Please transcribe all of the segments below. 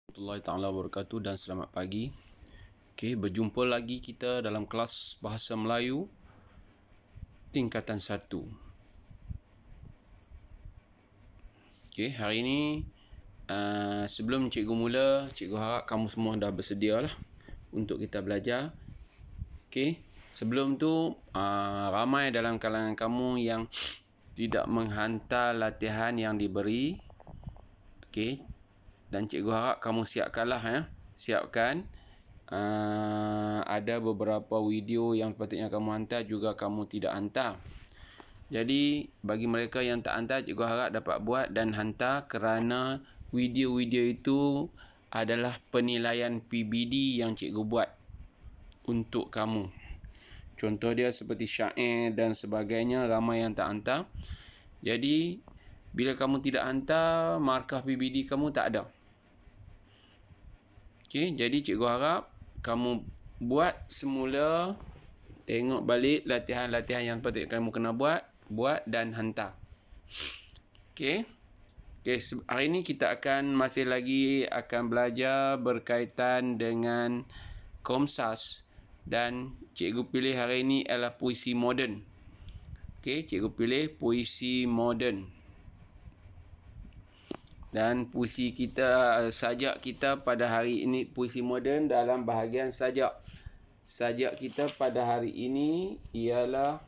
Warahmatullahi Ta'ala Wabarakatuh dan selamat pagi. Okey, berjumpa lagi kita dalam kelas Bahasa Melayu tingkatan 1. Okey, hari ini sebelum cikgu mula, cikgu harap kamu semua dah bersedia lah untuk kita belajar. Okey, sebelum tu ramai dalam kalangan kamu yang tidak menghantar latihan yang diberi. Okey, dan cikgu harap kamu siapkanlah ya. Siapkan. Ada beberapa video yang sepatutnya kamu hantar juga kamu tidak hantar. Jadi bagi mereka yang tak hantar, cikgu harap dapat buat dan hantar, kerana video-video itu adalah penilaian PBD yang cikgu buat untuk kamu. Contoh dia seperti syair dan sebagainya, ramai yang tak hantar. Jadi bila kamu tidak hantar, markah PBD kamu tak ada. Okey, jadi cikgu harap kamu buat semula, tengok balik latihan-latihan yang patut kamu kena buat dan hantar. Okey. Okey, hari ini kita masih lagi akan belajar berkaitan dengan Komsas, dan cikgu pilih hari ini adalah puisi moden. Okey, cikgu pilih puisi moden. Dan puisi kita, sajak kita pada hari ini, puisi moden dalam bahagian sajak. Sajak kita pada hari ini ialah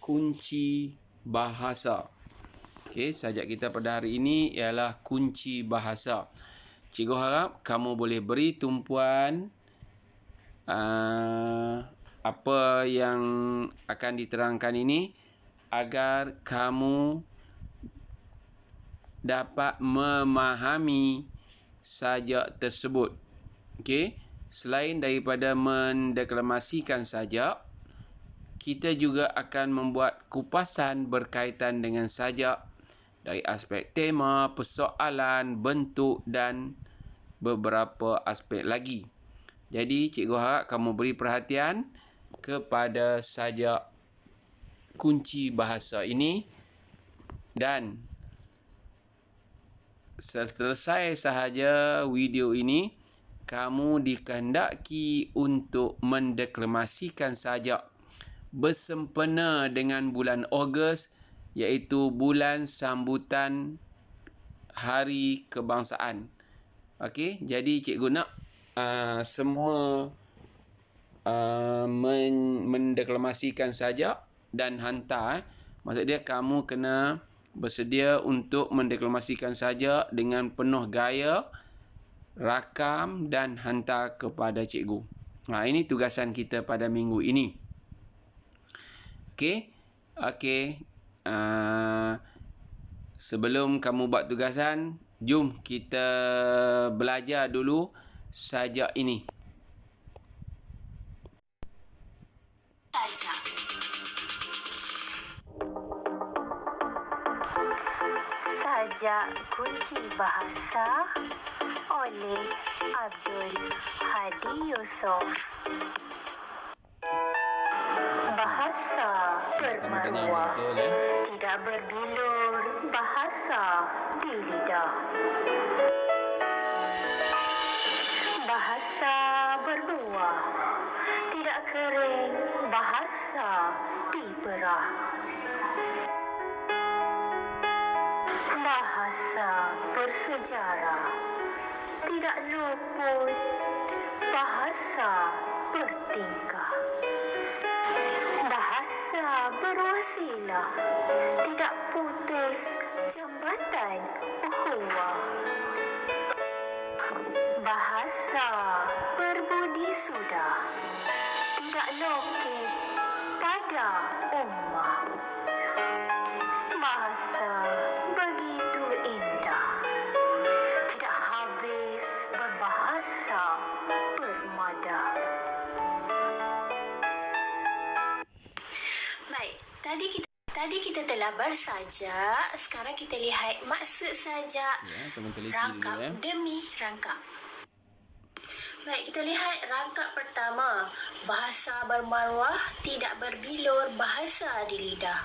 kunci bahasa. Okey, sajak kita pada hari ini ialah kunci bahasa. Cikgu harap kamu boleh beri tumpuan apa yang akan diterangkan ini agar kamu dapat memahami sajak tersebut. Okey, selain daripada mendeklamasikan sajak, kita juga akan membuat kupasan berkaitan dengan sajak dari aspek tema, persoalan, bentuk dan beberapa aspek lagi. Jadi cikgu harap kamu beri perhatian kepada sajak kunci bahasa ini, dan selesai sahaja video ini, kamu dikehendaki untuk mendeklamasikan sajak bersempena dengan bulan Ogos, iaitu bulan sambutan Hari Kebangsaan. Okey, jadi cikgu nak semua mendeklamasikan sajak dan hantar. Maksud dia kamu kena bersedia untuk mendeklamasikan sajak dengan penuh gaya, rakam dan hantar kepada cikgu. Ini tugasan kita pada minggu ini. Okey. Sebelum kamu buat tugasan, jom kita belajar dulu sajak ini. Sajak kunci bahasa oleh Abdul Hadi Yusof. Bahasa bermaruah, tidak berbilur bahasa di lidah. Bahasa berbuah, tidak kering bahasa di berah. Bahasa bersejarah, tidak luput bahasa bertingkah. Bahasa berwasilah, tidak putus jambatan ukhuwah. Bahasa berbudi sudah, tidak lokek pada ummah. Bahasa begitu indah, tidak habis berbahasa bermada. Baik, tadi kita telah bersajak. Sekarang kita lihat maksud sajak. Rangkap demi rangkap. Baik, kita lihat rangkap pertama. Bahasa bermaruah, tidak berbilur bahasa di lidah.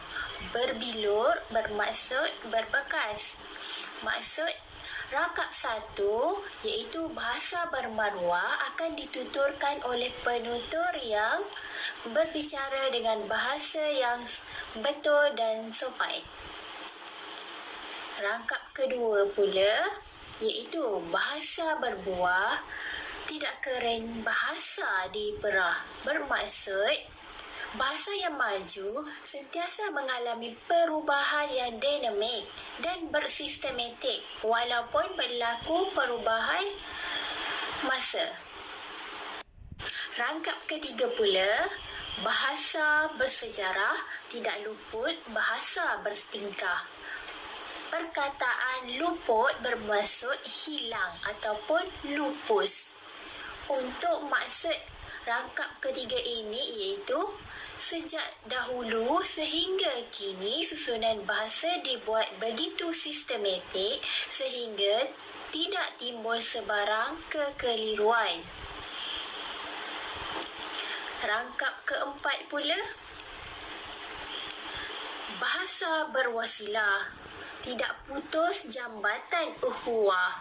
Berbilur bermaksud berbekas. Maksud Rangkap 1 iaitu bahasa bermaruah akan dituturkan oleh penutur yang berbicara dengan bahasa yang betul dan sopan. Rangkap kedua pula iaitu bahasa berbuah tidak keren bahasa diperah. Bermaksud bahasa yang maju sentiasa mengalami perubahan yang dinamik dan bersistematik walaupun berlaku perubahan masa. Rangkap ketiga pula, bahasa bersejarah tidak luput bahasa bertingkah. Perkataan luput bermaksud hilang ataupun lupus. Untuk maksud rangkap ketiga ini iaitu sejak dahulu sehingga kini susunan bahasa dibuat begitu sistematik sehingga tidak timbul sebarang kekeliruan. Rangkap keempat pula, bahasa berwasilah tidak putus jambatan ukhuwah.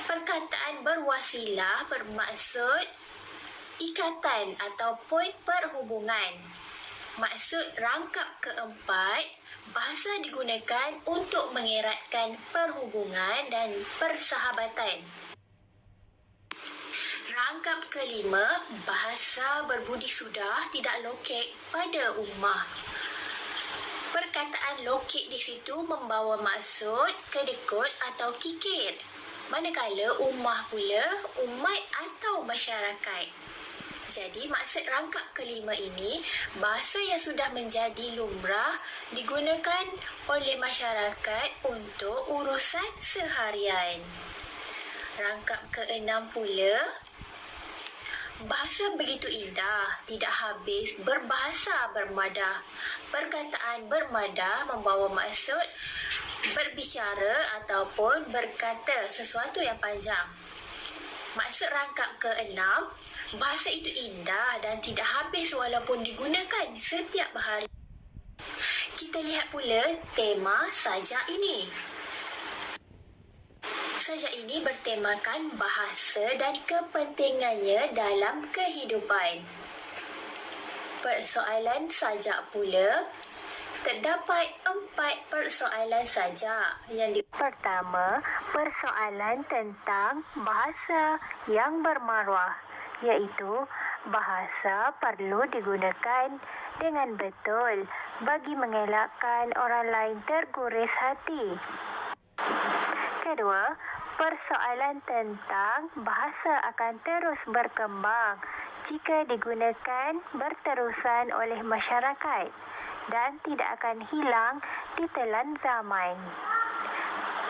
Perkataan berwasilah bermaksud ikatan ataupun perhubungan. Maksud rangkap keempat, bahasa digunakan untuk mengeratkan perhubungan dan persahabatan. Rangkap kelima, bahasa berbudi sudah tidak lokek pada ummah. Perkataan lokek di situ membawa maksud kedekut atau kikir. Manakala ummah pula umat atau masyarakat. Jadi maksud rangkap kelima ini, bahasa yang sudah menjadi lumrah digunakan oleh masyarakat untuk urusan seharian. Rangkap keenam pula, bahasa begitu indah, tidak habis berbahasa bermadah. Perkataan bermadah membawa maksud berbicara ataupun berkata sesuatu yang panjang. Maksud rangkap keenam, bahasa itu indah dan tidak habis walaupun digunakan setiap hari. Kita lihat pula tema sajak ini. Sajak ini bertemakan bahasa dan kepentingannya dalam kehidupan. Persoalan sajak pula, terdapat 4 persoalan sajak. Pertama, persoalan tentang bahasa yang bermaruah, iaitu bahasa perlu digunakan dengan betul bagi mengelakkan orang lain terguris hati. Kedua, persoalan tentang bahasa akan terus berkembang jika digunakan berterusan oleh masyarakat dan tidak akan hilang di telan zaman.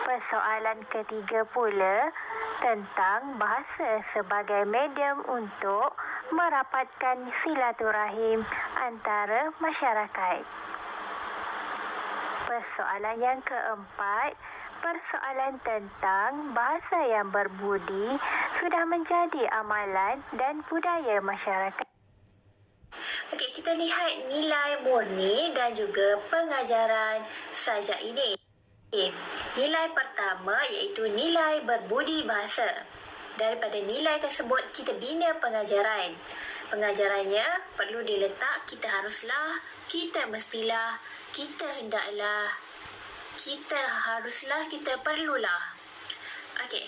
Persoalan ketiga pula tentang bahasa sebagai medium untuk merapatkan silaturahim antara masyarakat. Persoalan yang keempat, persoalan tentang bahasa yang berbudi sudah menjadi amalan dan budaya masyarakat. Okey, kita lihat nilai murni dan juga pengajaran sajak ini. Nilai pertama iaitu nilai berbudi bahasa. Daripada nilai tersebut, kita bina pengajaran. Pengajarannya perlu diletak kita haruslah, kita mestilah, kita hendaklah, kita haruslah, kita perlulah. Okey.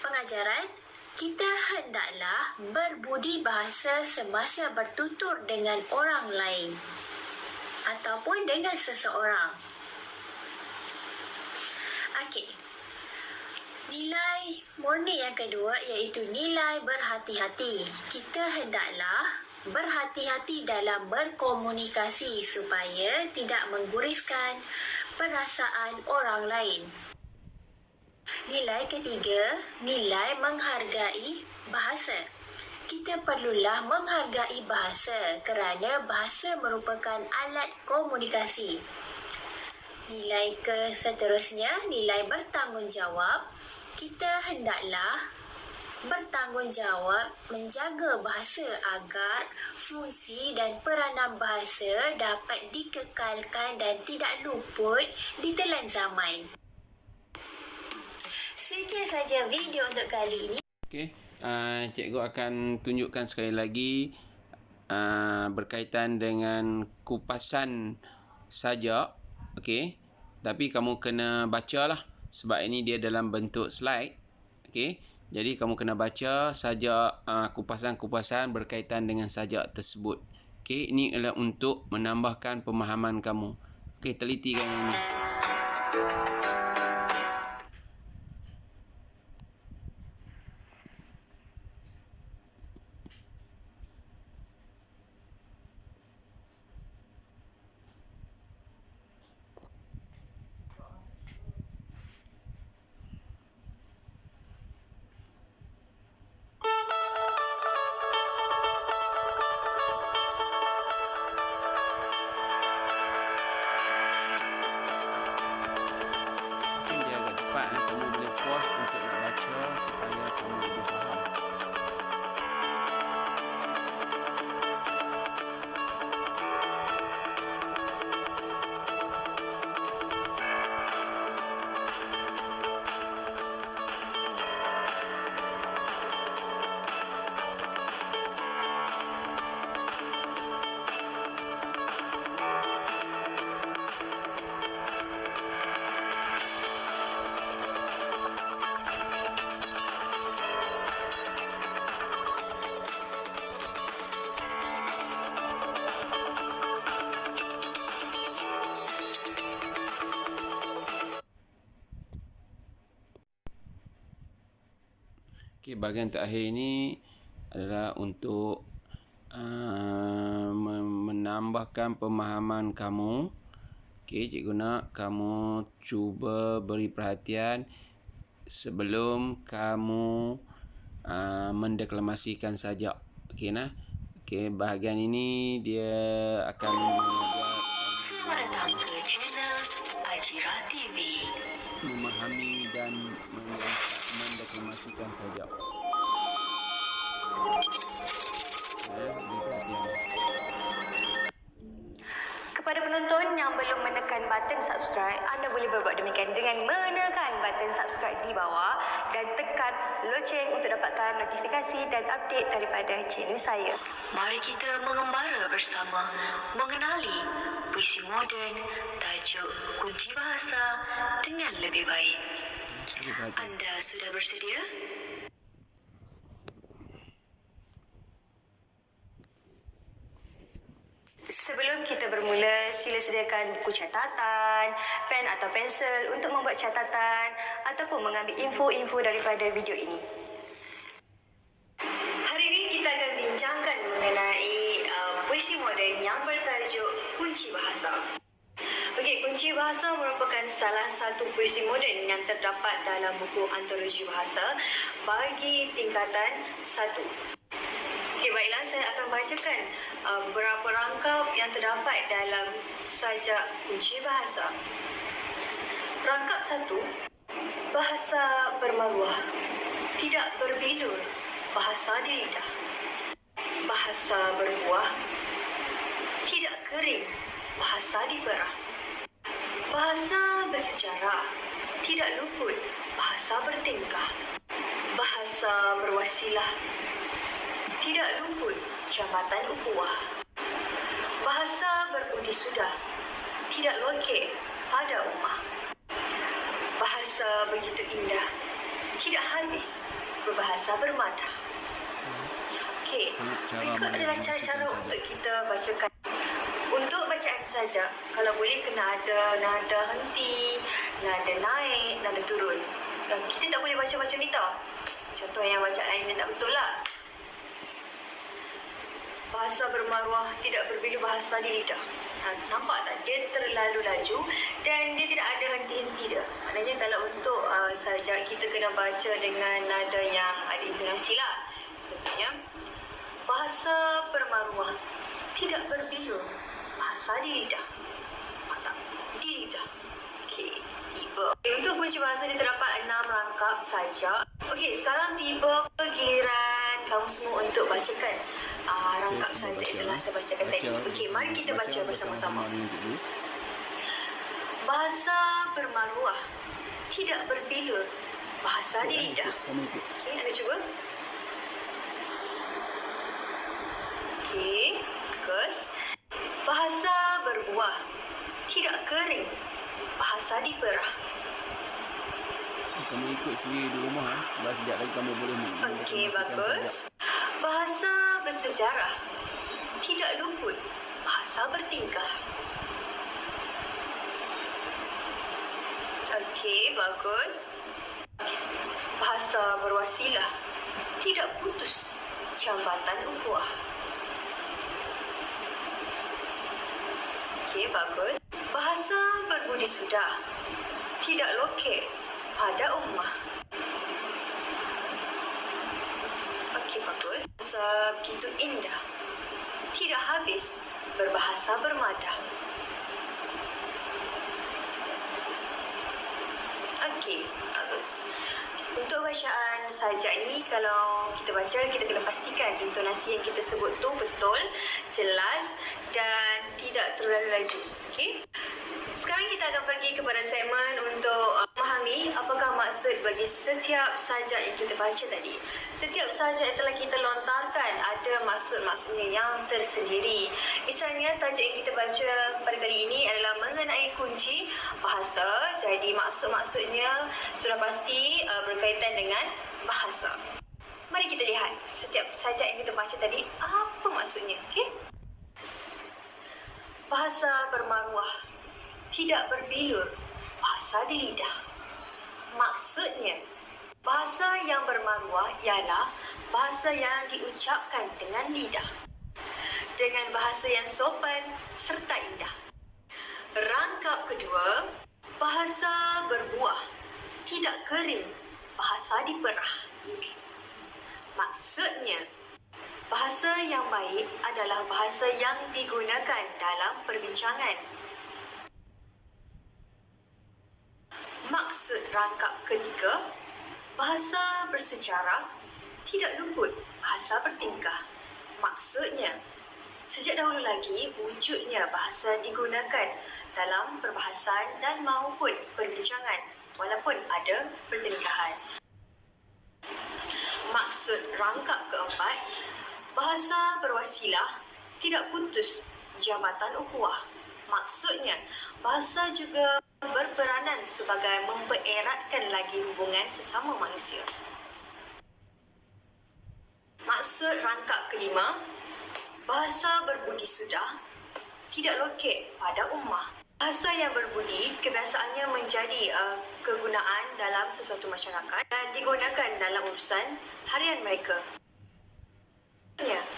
Pengajaran, kita hendaklah berbudi bahasa semasa bertutur dengan orang lain ataupun dengan seseorang. Okey. Nilai murni yang kedua iaitu nilai berhati-hati. Kita hendaklah berhati-hati dalam berkomunikasi supaya tidak mengguriskan perasaan orang lain. Nilai ketiga, nilai menghargai bahasa. Kita perlulah menghargai bahasa kerana bahasa merupakan alat komunikasi. Nilai seterusnya, nilai bertanggungjawab. Kita hendaklah bertanggungjawab menjaga bahasa agar fungsi dan peranan bahasa dapat dikekalkan dan tidak luput di telan zaman. Sekian saja video untuk kali ini. Okey, cikgu akan tunjukkan sekali lagi berkaitan dengan kupasan sajak. Okey, tapi kamu kena bacalah sebab ini dia dalam bentuk slide. Okey, jadi kamu kena baca sajak kupasan-kupasan berkaitan dengan sajak tersebut. Okey, ini adalah untuk menambahkan pemahaman kamu. Okey, telitikan ini. Kamu boleh pause untuk nak baca supaya kamu lebih faham. Okey, bahagian terakhir ini adalah untuk menambahkan pemahaman kamu. Okey, cikgu nak kamu cuba beri perhatian sebelum kamu mendeklamasikan sajak. Okey nah. Okey, bahagian ini dia akan Selamat datang ke channel Ajira TV. Memahami dan mendeklamasikan sajak. Kepada penonton yang belum menekan button subscribe, anda boleh berbuat demikian dengan menekan button subscribe di bawah dan tekan loceng untuk dapatkan notifikasi dan update daripada channel saya. Mari kita mengembara bersama mengenali puisi moden tajuk kunci bahasa dengan lebih baik. Anda sudah bersedia? Sebelum kita bermula, sila sediakan buku catatan, pen atau pensel untuk membuat catatan ataupun mengambil info-info daripada video ini. Hari ini kita akan bincangkan mengenai puisi moden yang bertajuk Kunci Bahasa. Okey, Kunci Bahasa merupakan salah satu puisi moden yang terdapat dalam buku antologi bahasa bagi tingkatan 1. Okey, baiklah, saya akan bacakan beberapa rangkap yang terdapat dalam sajak Kunci Bahasa. Rangkap 1. Bahasa bermaruah, tidak berbilur, bahasa di lidah. Bahasa berbuah, tidak kering, bahasa di perah. Bahasa bersejarah, tidak luput, bahasa bertingkah. Bahasa berwasilah, tidak luput, jambatan ukhuwah. Bahasa berbudi sudah, tidak lokek pada ummah. Bahasa begitu indah, tidak habis, berbahasa bermadah. Okey, berikut adalah cara-cara untuk kita bacakan. Untuk bacaan saja, kalau boleh kena ada nada henti, nada naik, nada turun. Kita tak boleh baca macam ni tau. Contoh yang bacaan ini tak betul lah. Bahasa bermaruah, tidak berbilur, bahasa di lidah. Nampak tak? Dia terlalu laju dan dia tidak ada henti-henti dia. Maknanya kalau untuk sajak, kita kena baca dengan nada yang ada intonasi lah. Contohnya, bahasa bermaruah, tidak berbilur, bahasa di lidah. Tak? Di lidah. Okey, tiba. Untuk kunci bahasa ni terdapat 6 rangkap sajak. Okey, sekarang tiba giliran kamu semua untuk bacakan rangkap sajak yang telah saya bacakan tadi. Okey, mari kita baca bersama-sama. Bahasa bermaruah, tidak berbilur, bahasa di lidah. Okey, anda cuba. Okey, bagus. Bahasa berbuah, tidak kering. Bahasa diperah. Kamu ikut sendiri di rumah. Sekejap lagi kamu boleh Okey, bagus. Bahasa bersejarah, tidak luput. Bahasa bertingkah. Okey, bagus. Bahasa berwasilah, tidak putus. Jambatan ukhuwah. Okey, bagus. Bahasa berbudi sudah, tidak lokek pada ummah. Okey, bagus. Bahasa begitu indah, tidak habis berbahasa bermadah. Okey, bagus. Untuk bacaan sajak ni, kalau kita baca, kita kena pastikan intonasi yang kita sebut tu betul, jelas dan tidak terlalu laju. Okey? Sekarang kita akan pergi kepada segmen untuk memahami apakah maksud bagi setiap sajak yang kita baca tadi. Setiap sajak yang telah kita lontarkan ada maksud-maksudnya yang tersendiri. Misalnya, tajuk yang kita baca pada kali ini adalah mengenai kunci bahasa. Jadi, maksud-maksudnya sudah pasti berkaitan dengan bahasa. Mari kita lihat setiap sajak yang kita baca tadi, apa maksudnya. Okey? Bahasa bermaruah, tidak berbilur, bahasa di lidah. Maksudnya, bahasa yang bermaruah ialah bahasa yang diucapkan dengan lidah, dengan bahasa yang sopan serta indah. Rangkap kedua, bahasa berbuah, tidak kering, bahasa diperah. Maksudnya, bahasa yang baik adalah bahasa yang digunakan dalam perbincangan. Maksud rangkap ketiga, bahasa bersejarah, tidak luput bahasa bertingkah. Maksudnya, sejak dahulu lagi wujudnya bahasa digunakan dalam perbahasan dan maupun perbincangan walaupun ada pertelingkahan. Maksud rangkap keempat, bahasa berwasilah, tidak putus jambatan ukhuwah. Maksudnya, bahasa juga berperanan sebagai mempereratkan lagi hubungan sesama manusia. Maksud rangkap kelima, bahasa berbudi sudah, tidak lokek pada ummah. Bahasa yang berbudi kebiasaannya menjadi kegunaan dalam sesuatu masyarakat dan digunakan dalam urusan harian mereka.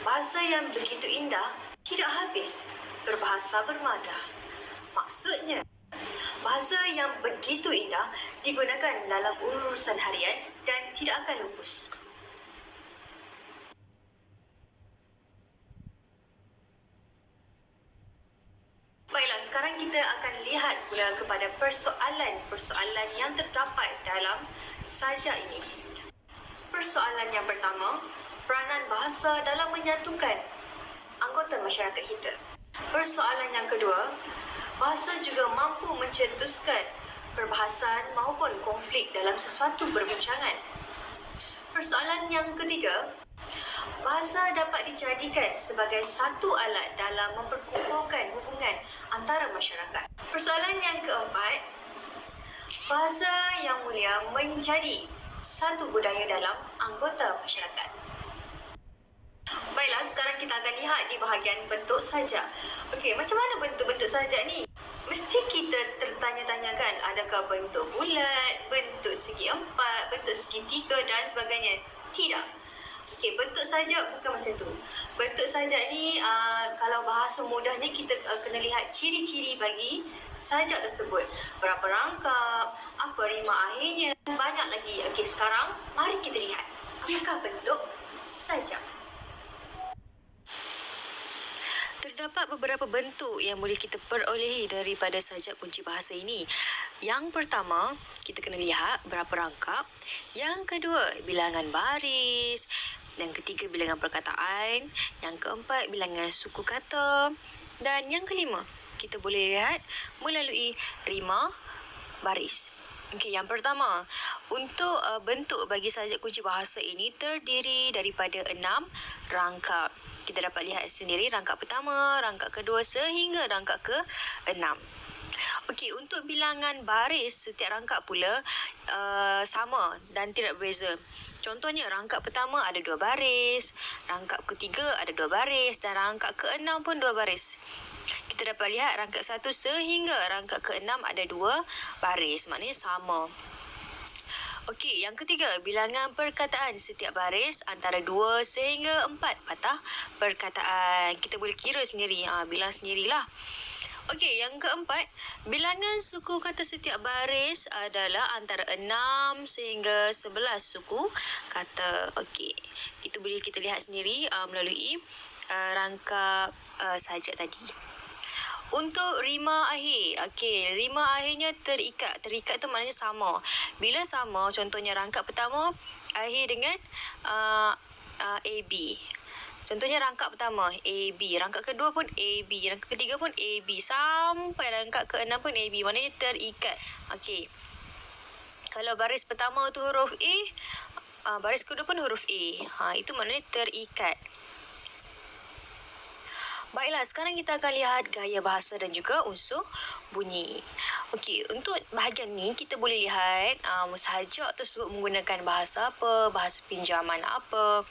Bahasa yang begitu indah tidak habis berbahasa bermadah. Maksudnya, bahasa yang begitu indah digunakan dalam urusan harian dan tidak akan lupus. Baiklah, sekarang kita akan lihat pula kepada persoalan yang terdapat dalam sajak ini. Persoalan yang pertama, peranan bahasa dalam menyatukan anggota masyarakat kita. Persoalan yang kedua, bahasa juga mampu mencetuskan perbahasan maupun konflik dalam sesuatu perbincangan. Persoalan yang ketiga, bahasa dapat dijadikan sebagai satu alat dalam memperkukuhkan hubungan antara masyarakat. Persoalan yang keempat, bahasa yang mulia menjadi satu budaya dalam anggota masyarakat. Baiklah, sekarang kita akan lihat di bahagian bentuk sajak. Okey, macam mana bentuk-bentuk sajak ni? Mesti kita tertanya-tanyakan, adakah bentuk bulat, bentuk segi empat, bentuk segitiga dan sebagainya? Tidak. Okey, bentuk sajak bukan macam tu. Bentuk sajak ni, kalau bahasa mudahnya kita kena lihat ciri-ciri bagi sajak tersebut. Berapa rangkap, apa rima akhirnya, banyak lagi. Okey, sekarang mari kita lihat apakah bentuk sajak. Terdapat beberapa bentuk yang boleh kita perolehi daripada sajak kunci bahasa ini. Yang pertama, kita kena lihat berapa rangkap. Yang kedua, bilangan baris. Yang ketiga, bilangan perkataan. Yang keempat, bilangan suku kata. Dan yang kelima, kita boleh lihat melalui rima baris. Okey, yang pertama, untuk bentuk bagi sajak kunci bahasa ini terdiri daripada 6 rangkap. Kita dapat lihat sendiri rangkap pertama, rangkap kedua sehingga rangkap ke-6. Okey, untuk bilangan baris setiap rangkap pula sama dan tidak berbeza. Contohnya, rangkap pertama ada 2 baris, rangkap ketiga ada 2 baris dan rangkap ke-6 pun 2 baris. Kita dapat lihat rangkap 1 sehingga rangkap ke-6 ada 2 baris. Maknanya sama. Okey, yang ketiga, bilangan perkataan setiap baris antara 2 sehingga 4 patah perkataan. Kita boleh kira sendiri, bilang sendirilah. Okey, yang keempat, bilangan suku kata setiap baris adalah antara 6 sehingga 11 suku kata. Okey, itu boleh kita lihat sendiri melalui rangkap sajak tadi. Untuk rima akhir. Okey, rima akhirnya terikat. Terikat tu maknanya sama. Bila sama, contohnya rangkap pertama akhir dengan AB. Contohnya rangkap pertama AB, rangkap kedua pun AB, rangkap ketiga pun AB, sampai rangkap ke-6 pun AB. Maknanya terikat. Okey. Kalau baris pertama tu huruf A, baris kedua pun huruf A. Itu maknanya terikat. Baiklah, sekarang kita akan lihat gaya bahasa dan juga unsur bunyi. Okey, untuk bahagian ni kita boleh lihat sajak tersebut menggunakan bahasa apa, bahasa pinjaman apa,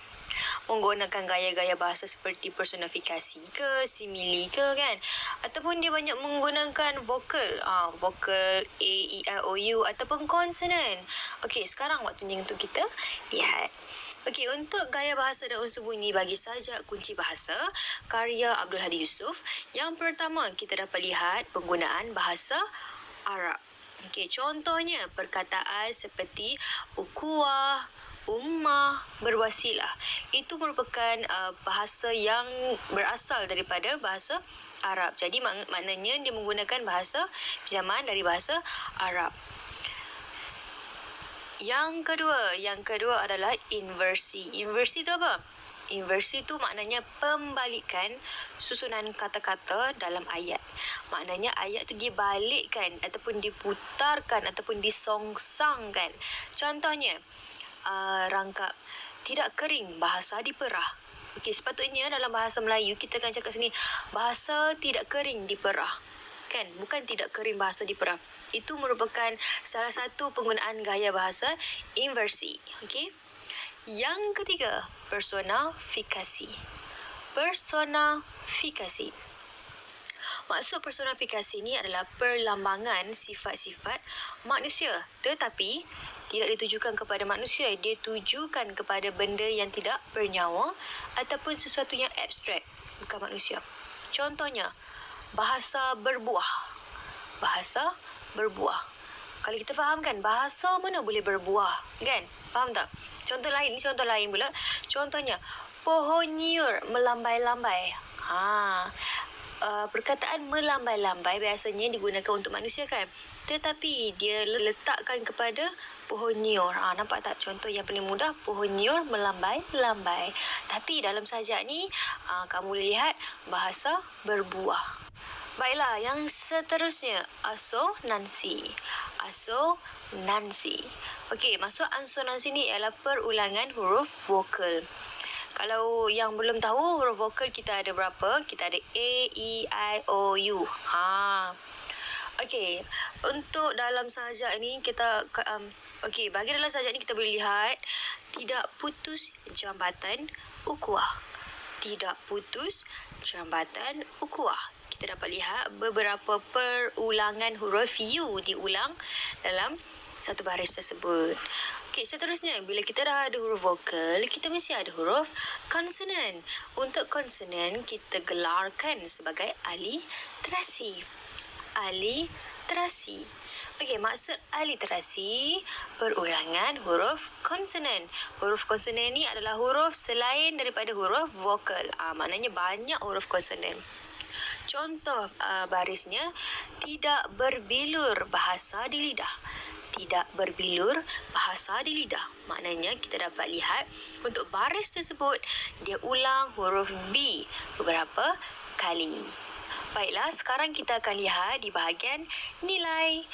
menggunakan gaya-gaya bahasa seperti personifikasi ke, simili ke kan, ataupun dia banyak menggunakan vokal, vokal A, E, I, O, U ataupun konsonan. Okey, sekarang waktunya untuk kita lihat. Okey, untuk gaya bahasa dan unsur bunyi bagi sajak kunci bahasa karya Abdul Hadi Yusof, yang pertama kita dapat lihat penggunaan bahasa Arab. Okey, contohnya perkataan seperti ukhuwah, ummah, berwasilah. Itu merupakan bahasa yang berasal daripada bahasa Arab. Jadi maknanya dia menggunakan bahasa pinjaman dari bahasa Arab. Yang kedua adalah inversi. Inversi itu apa? Inversi itu maknanya pembalikan susunan kata-kata dalam ayat. Maknanya ayat itu dibalikkan ataupun diputarkan ataupun disongsangkan. Contohnya, rangkap tidak kering bahasa diperah. Okey, sepatutnya dalam bahasa Melayu kita akan cakap sini bahasa tidak kering diperah. Kan? Bukan tidak kering bahasa diperah. Itu merupakan salah satu penggunaan gaya bahasa inversi. Okey. Yang ketiga, personifikasi. Personifikasi. Maksud personifikasi ini adalah perlambangan sifat-sifat manusia, tetapi tidak ditujukan kepada manusia, dia tujukan kepada benda yang tidak bernyawa ataupun sesuatu yang abstrak, bukan manusia. Contohnya, bahasa berbuah. Bahasa berbuah. Kalau kita fahamkan, bahasa mana boleh berbuah, kan? Faham tak? Contoh lain pula. Contohnya, pohon nyiur melambai-lambai. Perkataan melambai-lambai biasanya digunakan untuk manusia kan? Tetapi dia letakkan kepada pohon nyiur. Nampak tak? Contoh yang paling mudah, pohon nyiur melambai-lambai. Tapi dalam sajak ni, kamu boleh lihat bahasa berbuah. Baiklah, yang seterusnya, asonansi. Asonansi. Okey, maksud asonansi ni ialah perulangan huruf vokal. Kalau yang belum tahu, huruf vokal kita ada berapa? Kita ada A, E, I, O, U. Okey, untuk dalam sajak ni kita bagi dalam sajak ni kita boleh lihat tidak putus jambatan ukhuwah. Tidak putus jambatan ukhuwah. Kita dapat lihat beberapa perulangan huruf U diulang dalam satu baris tersebut. Okey, seterusnya bila kita dah ada huruf vokal, kita mesti ada huruf konsonan. Untuk konsonan kita gelarkan sebagai aliterasi. Aliterasi. Okey, maksud aliterasi perulangan huruf konsonan. Huruf konsonan ni adalah huruf selain daripada huruf vokal. Maknanya banyak huruf konsonan. Contoh barisnya, tidak berbilur bahasa di lidah. Tidak berbilur bahasa di lidah. Maknanya kita dapat lihat untuk baris tersebut dia ulang huruf B beberapa kali. Baiklah, sekarang kita akan lihat di bahagian nilai.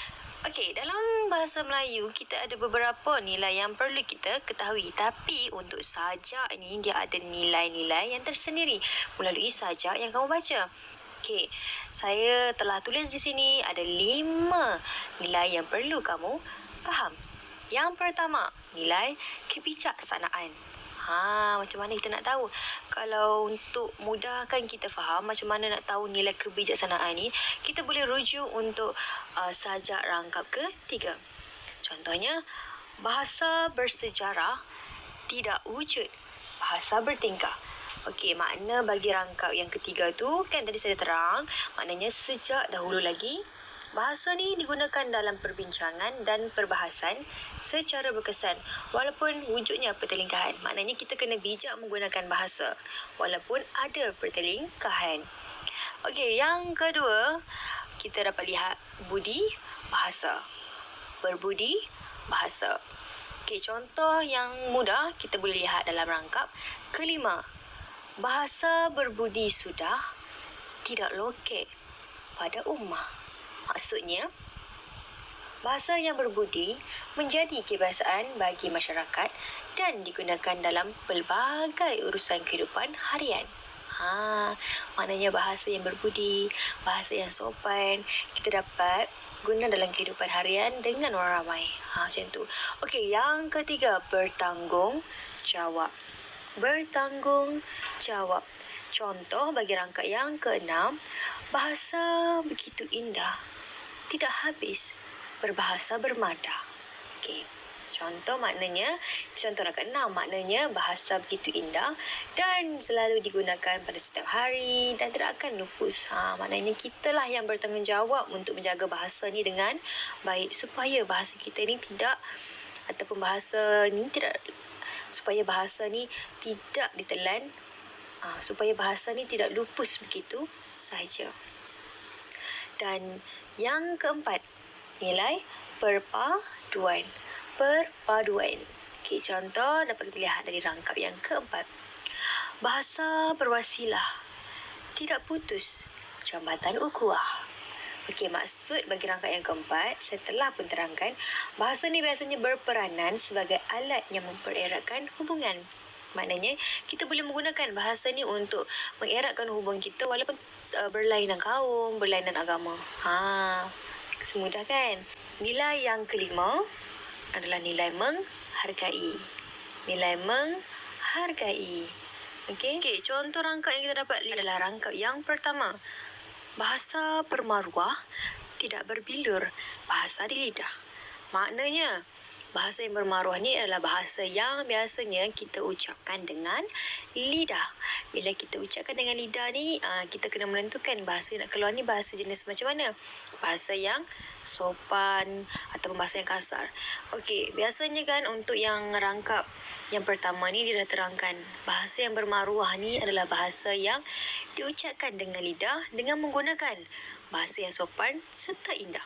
Okey, dalam bahasa Melayu kita ada beberapa nilai yang perlu kita ketahui. Tapi untuk sajak ni dia ada nilai-nilai yang tersendiri melalui sajak yang kamu baca. Okey, saya telah tulis di sini ada 5 nilai yang perlu kamu faham. Yang pertama, nilai kebijaksanaan. Macam mana kita nak tahu? Kalau untuk mudahkan kita faham macam mana nak tahu nilai kebijaksanaan ni, kita boleh rujuk untuk sajak rangkap ketiga. Contohnya, bahasa bersejarah tidak wujud, bahasa bertingkah. Okey, makna bagi rangkap yang ketiga tu kan tadi saya terang, maknanya sejak dahulu lagi bahasa ni digunakan dalam perbincangan dan perbahasan secara berkesan walaupun wujudnya pertelingkahan. Maknanya kita kena bijak menggunakan bahasa walaupun ada pertelingkahan. Okey, yang kedua, kita dapat lihat budi bahasa. Berbudi bahasa. Okey, contoh yang mudah kita boleh lihat dalam rangkap kelima. Bahasa berbudi sudah tidak lokek pada ummah. Maksudnya, bahasa yang berbudi menjadi kebiasaan bagi masyarakat dan digunakan dalam pelbagai urusan kehidupan harian. Maknanya bahasa yang berbudi, bahasa yang sopan, kita dapat guna dalam kehidupan harian dengan orang ramai. Macam tu. Okey, yang ketiga, bertanggungjawab. Bertanggungjawab. Contoh bagi rangkap yang keenam, bahasa begitu indah, tidak habis berbahasa bermada. Okey. Contoh rangkap 6 maknanya bahasa begitu indah dan selalu digunakan pada setiap hari dan tidak akan lupus. Maknanya kitalah yang bertanggungjawab untuk menjaga bahasa ni dengan baik supaya bahasa kita ni supaya bahasa ni tidak ditelan, supaya bahasa ni tidak lupus begitu sahaja. Dan yang keempat, nilai perpaduan. Okey, contoh dapat kita lihat dari rangkap yang keempat. Bahasa berwasilah, tidak putus jambatan ukhuwah. Okey, maksud bagi rangkap yang keempat, saya telah pun terangkan, bahasa ni biasanya berperanan sebagai alat yang mempereratkan hubungan. Maknanya, kita boleh menggunakan bahasa ni untuk mengeratkan hubungan kita walaupun berlainan kaum, berlainan agama. Semudah kan? Nilai yang kelima adalah nilai menghargai. Nilai menghargai. Okey, contoh rangkap yang kita dapat lihat adalah rangkap yang pertama. Bahasa permaruah tidak berbilur bahasa di lidah. Maknanya, bahasa yang bermaruah ni adalah bahasa yang biasanya kita ucapkan dengan lidah. Bila kita ucapkan dengan lidah ni, kita kena menentukan bahasa yang nak keluar ni bahasa jenis macam mana. Bahasa yang sopan atau bahasa yang kasar. Okey, biasanya kan untuk yang rangkap yang pertama ni dia dah terangkan. Bahasa yang bermaruah ni adalah bahasa yang diucapkan dengan lidah dengan menggunakan bahasa yang sopan serta indah.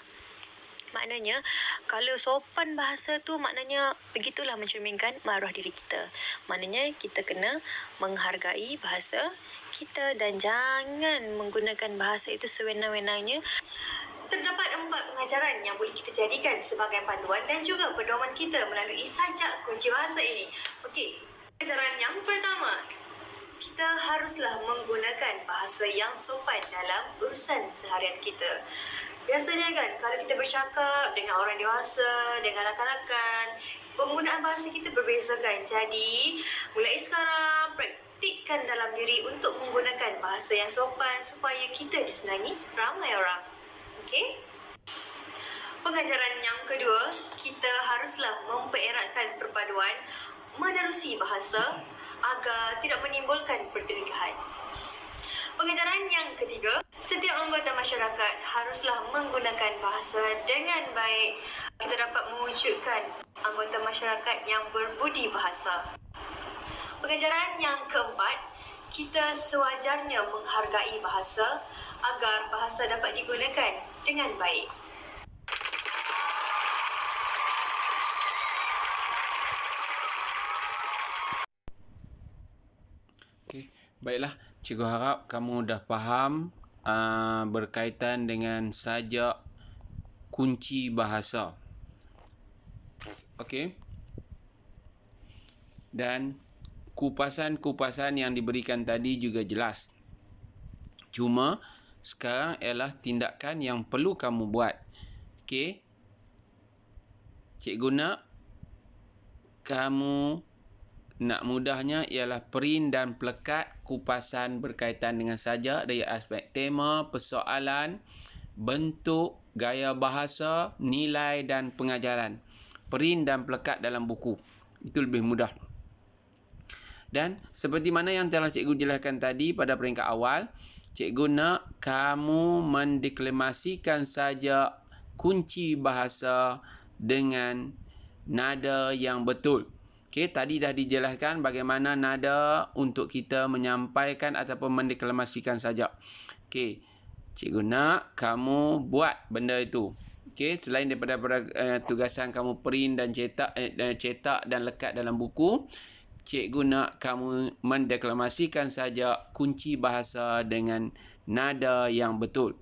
Maknanya, kalau sopan bahasa tu maknanya begitulah mencerminkan maruah diri kita. Maknanya, kita kena menghargai bahasa kita dan jangan menggunakan bahasa itu sewenang-wenangnya. Terdapat 4 pengajaran yang boleh kita jadikan sebagai panduan dan juga pedoman kita melalui sajak kunci bahasa ini. Okey, pengajaran yang pertama, kita haruslah menggunakan bahasa yang sopan dalam urusan seharian kita. Biasanya kan, kalau kita bercakap dengan orang dewasa, dengan rakan-rakan, penggunaan bahasa kita berbeza kan. Jadi, mulai sekarang, praktikkan dalam diri untuk menggunakan bahasa yang sopan supaya kita disenangi ramai orang. Okey? Pengajaran yang kedua, kita haruslah mempereratkan perpaduan menerusi bahasa agar tidak menimbulkan pertelingkahan. Pengajaran yang ketiga, setiap anggota masyarakat haruslah menggunakan bahasa dengan baik. Kita dapat mewujudkan anggota masyarakat yang berbudi bahasa. Pengajaran yang keempat, kita sewajarnya menghargai bahasa agar bahasa dapat digunakan dengan baik. Okey, baiklah. Cikgu harap kamu dah faham berkaitan dengan sajak kunci bahasa. Okey. Dan kupasan-kupasan yang diberikan tadi juga jelas. Cuma sekarang ialah tindakan yang perlu kamu buat. Okey. Cikgu nak kamu nak mudahnya ialah print dan pelekat kupasan berkaitan dengan sajak dari aspek tema, persoalan, bentuk, gaya bahasa, nilai dan pengajaran. Print dan pelekat dalam buku. Itu lebih mudah. Dan seperti mana yang telah cikgu jelaskan tadi pada peringkat awal, cikgu nak kamu mendeklamasikan sajak kunci bahasa dengan nada yang betul. Okey, tadi dah dijelaskan bagaimana nada untuk kita menyampaikan ataupun mendeklamasikan sajak. Okey, cikgu nak kamu buat benda itu. Okey, selain daripada tugasan kamu print dan cetak dan lekat dalam buku, cikgu nak kamu mendeklamasikan sajak kunci bahasa dengan nada yang betul.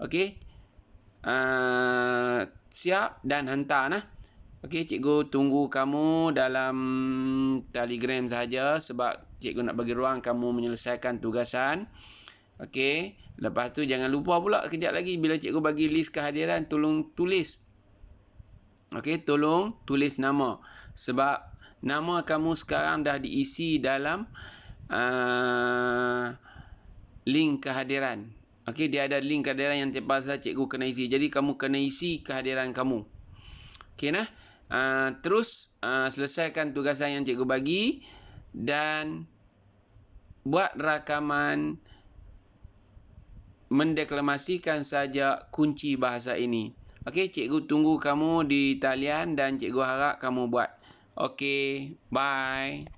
Okey, siap dan hantar nah. Okey, cikgu tunggu kamu dalam Telegram saja sebab cikgu nak bagi ruang kamu menyelesaikan tugasan. Okey, lepas tu jangan lupa pula kejap lagi bila cikgu bagi list kehadiran, tolong tulis. Okey, tolong tulis nama sebab nama kamu sekarang dah diisi dalam link kehadiran. Okey, dia ada link kehadiran yang terpaksa cikgu kena isi. Jadi kamu kena isi kehadiran kamu. Okey nah. Terus selesaikan tugasan yang cikgu bagi dan buat rakaman mendeklamasikan sajak kunci bahasa ini. Okey, cikgu tunggu kamu di talian dan cikgu harap kamu buat. Okey, bye.